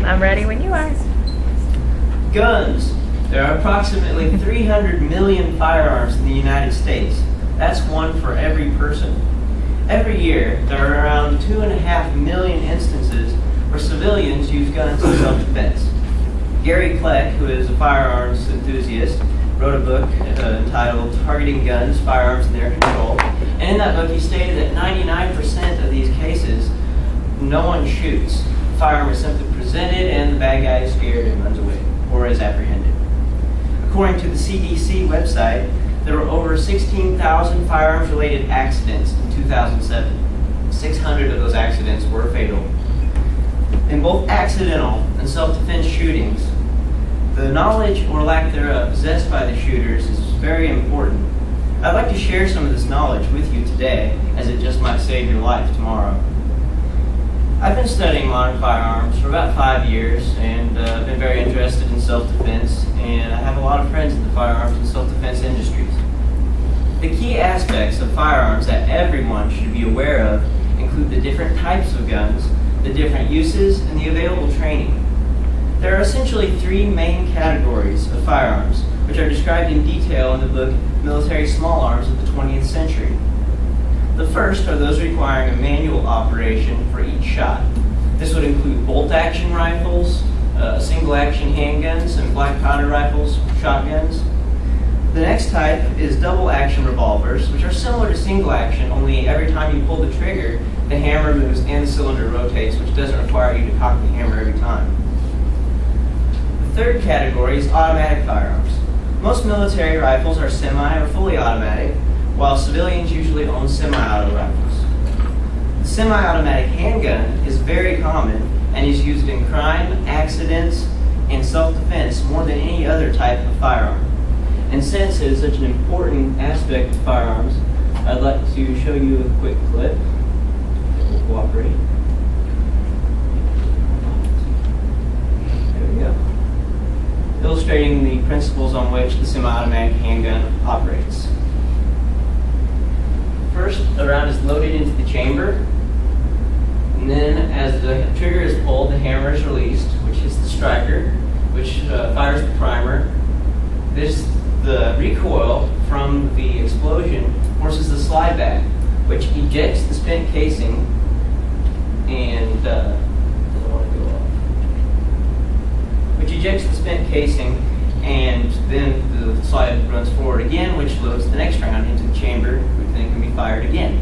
I'm ready when you are. Guns. There are approximately 300 million firearms in the United States. That's one for every person. Every year, there are around 2.5 million instances where civilians use guns in self-defense. Gary Kleck, who is a firearms enthusiast, wrote a book entitled Targeting Guns, Firearms, and Their Control. And in that book, he stated that 99% of these cases, no one shoots. The firearm is simply presented and the bad guy is scared and runs away, or is apprehended. According to the CDC website, there were over 16,000 firearms-related accidents in 2007. 600 of those accidents were fatal. In both accidental and self-defense shootings, the knowledge or lack thereof possessed by the shooters is very important. I'd like to share some of this knowledge with you today, as it just might save your life tomorrow. I've been studying modern firearms for about 5 years, and I've been very interested in self-defense, and I have a lot of friends in the firearms and self-defense industries. The key aspects of firearms that everyone should be aware of include the different types of guns, the different uses, and the available training. There are essentially 3 main categories of firearms, which are described in detail in the book Military Small Arms of the 20th Century. The first are those requiring a manual operation for each shot. This would include bolt-action rifles, single-action handguns, and black powder rifles, shotguns. The next type is double-action revolvers, which are similar to single-action, only every time you pull the trigger, the hammer moves and the cylinder rotates, which doesn't require you to cock the hammer every time. The third category is automatic firearms. Most military rifles are semi or fully automatic, while civilians usually own semi-auto rifles. The semi-automatic handgun is very common and is used in crime, accidents, and self-defense more than any other type of firearm. And since it is such an important aspect of firearms, I'd like to show you a quick clip that will cooperate. There we go. Illustrating the principles on which the semi-automatic handgun operates. First, the round is loaded into the chamber, and then as the trigger is pulled, the hammer is released, which hits the striker, which fires the primer. The recoil from the explosion forces the slide back, which ejects the spent casing and and then the slide runs forward again, which loads the next round into the chamber, which then can be fired again.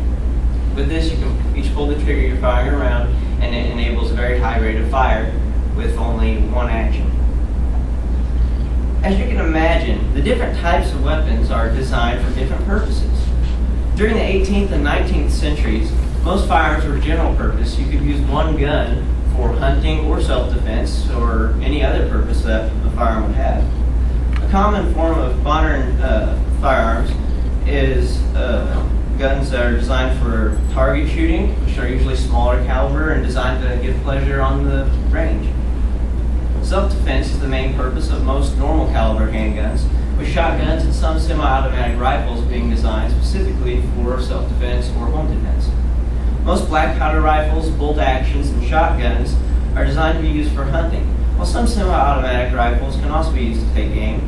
With this, you can each pull the trigger, you're firing around, and it enables a very high rate of fire with only one action. As you can imagine, the different types of weapons are designed for different purposes. During the 18th and 19th centuries, most firearms were general purpose. You could use one gun for hunting or self-defense or any other purpose that the firearm would have. A common form of modern firearms is guns that are designed for target shooting, which are usually smaller caliber and designed to give pleasure on the range. Self-defense is the main purpose of most normal caliber handguns, with shotguns and some semi-automatic rifles being designed specifically for self-defense or home defense. Most black powder rifles, bolt actions, and shotguns are designed to be used for hunting, while some semi-automatic rifles can also be used to take aim.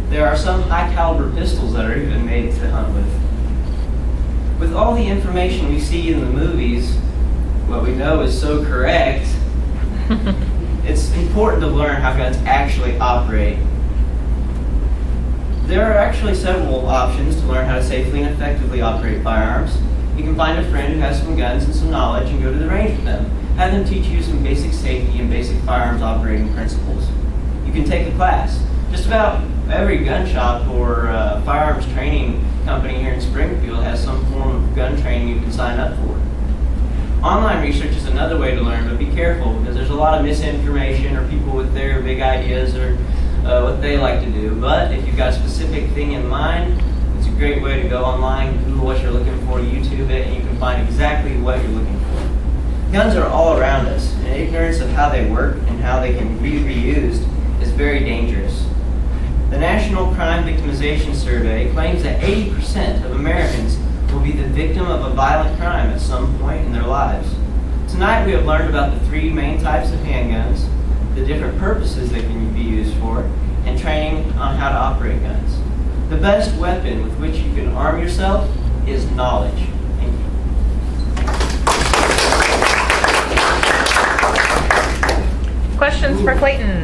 There are some high-caliber pistols that are even made to hunt with. With all the information we see in the movies, what we know is so correct, it's important to learn how guns actually operate. There are actually several options to learn how to safely and effectively operate firearms. You can find a friend who has some guns and some knowledge and go to the range with them. Have them teach you some basic safety and basic firearms operating principles. You can take a class. Just about every gun shop or firearms training company here in Springfield has some form of gun training you can sign up for. Online research is another way to learn, but be careful because there's a lot of misinformation or people with their big ideas or what they like to do. But if you've got a specific thing in mind, it's a great way to go online, Google what you're looking for, YouTube it, and you can find exactly what you're looking for. Guns are all around us, and ignorance of how they work and how they can be reused is very dangerous. The National Crime Victimization Survey claims that 80% of Americans will be the victim of a violent crime at some point in their lives. Tonight we have learned about the 3 main types of handguns, the different purposes they can be used for, and training on how to operate guns. The best weapon with which you can arm yourself is knowledge. Thank you. Questions for Clayton?